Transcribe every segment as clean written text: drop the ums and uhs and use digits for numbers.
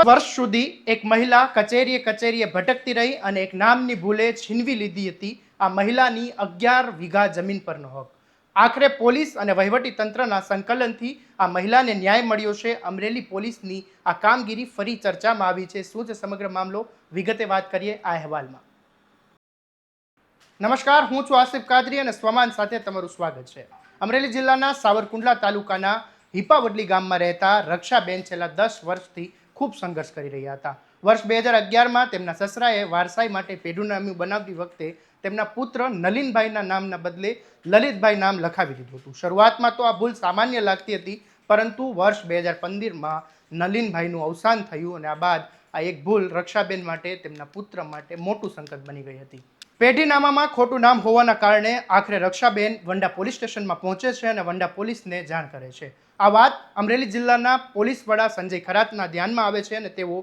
વર્ષ સુધી એક મહિલા કચેરીએ ભટકતી રહી અને એક નામની ભૂલે છીનવી લીધી હતી આ મહિલાની 11 વીઘા જમીન પરનો હક. આખરે પોલીસ અને વહીવટી તંત્રના સંકલનથી આ મહિલાને ન્યાય મળ્યો છે. અમરેલી પોલીસની આ કામગીરી ફરી ચર્ચામાં આવી છે. શું છે સમગ્ર મામલો, વિગતે વાત કરીએ આ અહેવાલમાં. નમસ્કાર, હું છું આસિફ કાદરી અને સ્વમાન સાથે તમારું સ્વાગત છે. અમરેલી જિલ્લાના સાવરકુંડલા તાલુકાના હિપાવડલી ગામમાં રહેતા રક્ષાબેન છેલ્લા 10 વર્ષથી ખૂબ સંઘર્ષ કરી રહ્યા હતા. વર્ષ 2011માં તેમના સસરાએ વારસાઈ માટે પેઢુનામું બનાવતી વખતે તેમના પુત્ર નલિનભાઈના નામના બદલે લલિતભાઈ નામ લખાવી દીધું હતું. શરૂઆતમાં તો આ ભૂલ સામાન્ય લાગતી હતી, પરંતુ વર્ષ 2015માં નલિનભાઈનું અવસાન થયું અને આ બાદ આ એક ભૂલ રક્ષાબેન માટે, તેમના પુત્ર માટે મોટું સંકટ બની ગઈ હતી. પેઢીનામામાં ખોટું નામ હોવાના કારણે આખરે રક્ષાબેન વંડા પોલીસ સ્ટેશનમાં પહોંચે છે અને વંડા પોલીસને જાણ કરે છે. આ વાત અમરેલી જિલ્લાના પોલીસ વડા સંજય ખરાતના ધ્યાનમાં આવે છે અને તેઓ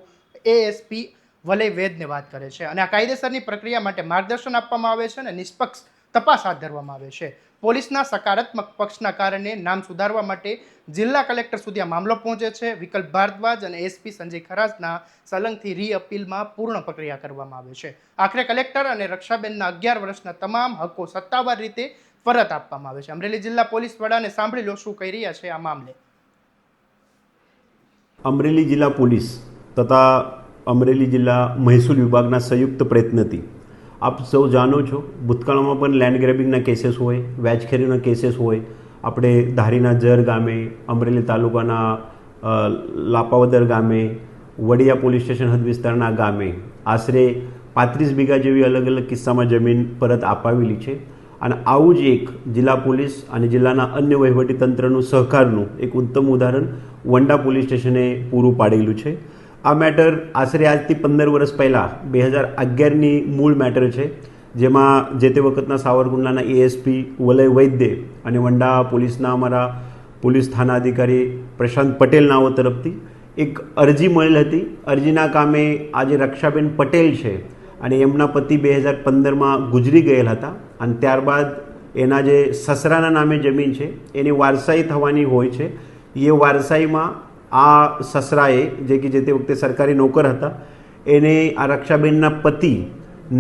એએસપી વલય વેદને વાત કરે છે અને આ કાયદેસરની પ્રક્રિયા માટે માર્ગદર્શન આપવામાં આવે છે અને નિષ્પક્ષ તપાસ હાથ ધરવામાં આવે છે. પોલીસના સકારાત્મક પક્ષના કારણે નામ સુધારવા માટે જિલ્લા કલેક્ટર સુધી આ મામલો પહોંચે છે. વિકલ્પ ભારદ્વાજ અને એસપી સંજય ખરાતના સલંગથી રીઅપીલમાં પૂર્ણ પ્રક્રિયા કરવામાં આવે છે. આખરે કલેક્ટર અને રક્ષાબેનના 11 વર્ષના તમામ હકો સત્તાવાર રીતે પરત આપવામાં આવે છે. અમરેલી જિલ્લા પોલીસ વડાને સાંભળી લો શું કહી રહ્યા છે આ મામલે. અમરેલી જિલ્લા પોલીસ તથા અમરેલી જિલ્લા મહેસૂલ વિભાગના સંયુક્ત પ્રયત્નથી આપ સૌ જાણો છો, ભૂતકાળમાં પણ લેન્ડ ગ્રેબિંગના કેસીસ હોય, વ્યાજખોરીના કેસીસ હોય. આપણે ધારીના જર ગામે, અમરેલી તાલુકાના લાપાવદર ગામે, વડિયા પોલીસ સ્ટેશન હદ વિસ્તારના ગામે આશરે 35 વીઘા જેવી અલગ અલગ કિસ્સામાં જમીન પરત અપાવેલી છે. અને આવું જ એક જિલ્લા પોલીસ અને જિલ્લાના અન્ય વહીવટી તંત્રનું સહકારનું એક ઉત્તમ ઉદાહરણ વંડા પોલીસ સ્ટેશને પૂરું પાડેલું છે. આ મેટર આશરે આજથી 15 વર્ષ પહેલાં 2011ની મૂળ મેટર છે, જેમાં જે તે વખતના સાવરકુંડલાના એએસપી વલય વૈદ્ય અને વંડા પોલીસના અમારા પોલીસ થાના અધિકારી પ્રશાંત પટેલ નાઓ તરફથી એક અરજી મળેલ હતી. અરજીના કામે આજે રક્ષાબેન પટેલ છે અને એમના પતિ 2015માં ગુજરી ગયેલ હતા અને ત્યારબાદ એના જે સસરાના નામે જમીન છે એની વારસાઈ થવાની હોય છે. એ વારસાઈમાં આ સસરાએ, જે કે જે તે વખતે સરકારી નોકર હતા, એને આ રક્ષાબેનના પતિ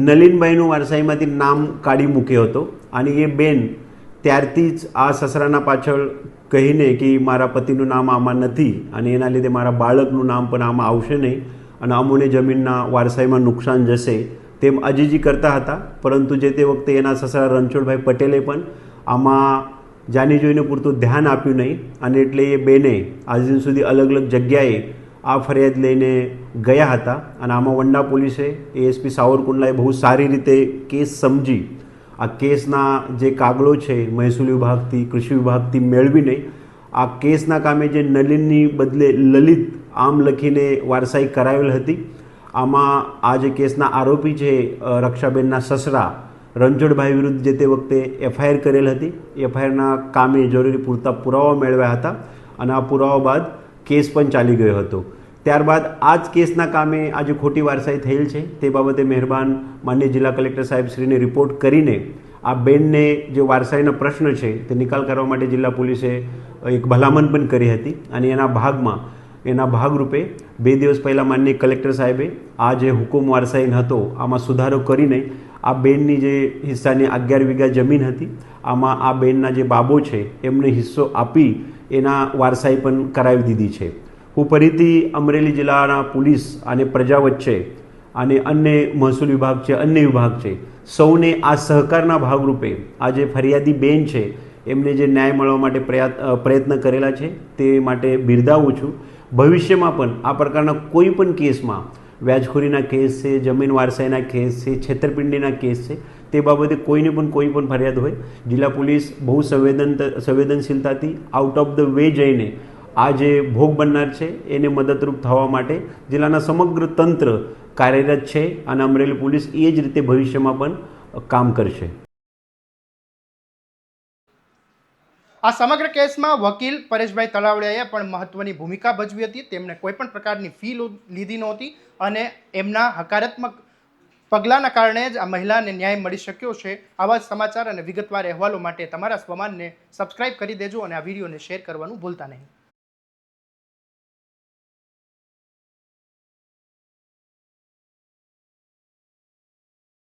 નલિનભાઈનું વારસાઈમાંથી નામ કાઢી મૂક્યો હતો અને એ બેન ત્યારથી જ આ સસરાના પાછળ કહીને કે મારા પતિનું નામ આમાં નથી અને એના લીધે મારા બાળકનું નામ પણ આમાં આવશે નહીં અને અમોને જમીનના વારસાઈમાં નુકસાન જશે તેમ અજીજી કરતા હતા. પરંતુ જે તે વખતે એના સસરા રણછોડભાઈ પટેલે પણ આમાં જાણી જોઈને પૂરતું ધ્યાન આપ્યું નહીં અને એટલે એ બેને આજ દિન સુધી અલગ અલગ જગ્યાએ આ ફરિયાદ લઈને ગયા હતા. અને આમાં વંડા પોલીસે, એએસપી સાવરકુંડલાએ બહુ સારી રીતે કેસ સમજી આ કેસના જે કાગળો છે મહેસૂલ વિભાગથી, કૃષિ વિભાગથી મેળવીને આ કેસના કામે જે નલિનની બદલે લલિત આમ લખીને વારસાઈ કરાવેલ હતી. આમાં આ જે કેસના આરોપી છે રક્ષાબેનના સસરા રણછોડભાઈ વિરુદ્ધ જે તે વખતે એફઆઈઆર કરેલ હતી. એફઆઈઆરના કામે જરૂરી પૂરતા પુરાવા મેળવ્યા હતા અને આ પુરાવા બાદ કેસ પણ ચાલી ગયો હતો. ત્યારબાદ આ જ કેસના કામે આજે ખોટી વારસાઈ થયેલ છે તે બાબતે મહેરબાન માનનીય જિલ્લા કલેક્ટર સાહેબશ્રીને રિપોર્ટ કરીને આ બેનને જે વારસાઈનો પ્રશ્ન છે તે નિકાલ કરવા માટે જિલ્લા પોલીસે એક ભલામણ પણ કરી હતી અને એના ભાગરૂપે 2 દિવસ પહેલાં માનનીય કલેક્ટર સાહેબે આ જે હુકુમ વારસાઈનો હતો આમાં સુધારો કરીને આ બેનની જે હિસ્સાની 11 વીઘા જમીન હતી આમાં આ બેનના જે બાબો છે એમને હિસ્સો આપી એના વારસાઈ પણ કરાવી દીધી છે. હું ફરીથી અમરેલી જિલ્લાના પોલીસ અને પ્રજા વચ્ચે અને અન્ય મહેસૂલ વિભાગ છે, અન્ય વિભાગ છે, સૌને આ સહકારના ભાગરૂપે આ જે ફરિયાદી બેન છે એમને જે ન્યાય મળવા માટે પ્રયત્ન કરેલા છે તે માટે બિરદાવું છું. ભવિષ્યમાં પણ આ પ્રકારના કોઈ પણ કેસમાં, વ્યાજખોરીના કેસ છે, જમીન વારસાઈના કેસ છે, છેતરપિંડીના કેસ છે, તે બાબતે કોઈને પણ કોઈ પણ ફરિયાદ હોય, જિલ્લા પોલીસ બહુ સંવેદનશીલતાથી આઉટ ઓફ ધ વે જઈને આ જે ભોગ બનનાર છે એને મદદરૂપ થવા માટે જિલ્લાના સમગ્ર તંત્ર કાર્યરત છે અને અમરેલી પોલીસ એ જ રીતે ભવિષ્યમાં પણ કામ કરશે. આ સમગ્ર કેસમાં વકીલ પરેશભાઈ તલાવડિયાએ પણ મહત્વની ભૂમિકા ભજવી હતી. તેમણે કોઈ પણ પ્રકારની ફી લીધી નહોતી અને એમના હકારાત્મક પગલાંના કારણે જ આ મહિલાને ન્યાય મળી શક્યો છે. આવા જ સમાચાર અને વિગતવાર અહેવાલો માટે તમારા સ્વમાનને સબસ્ક્રાઇબ કરી દેજો અને આ વિડીયોને શેર કરવાનું ભૂલતા નહીં.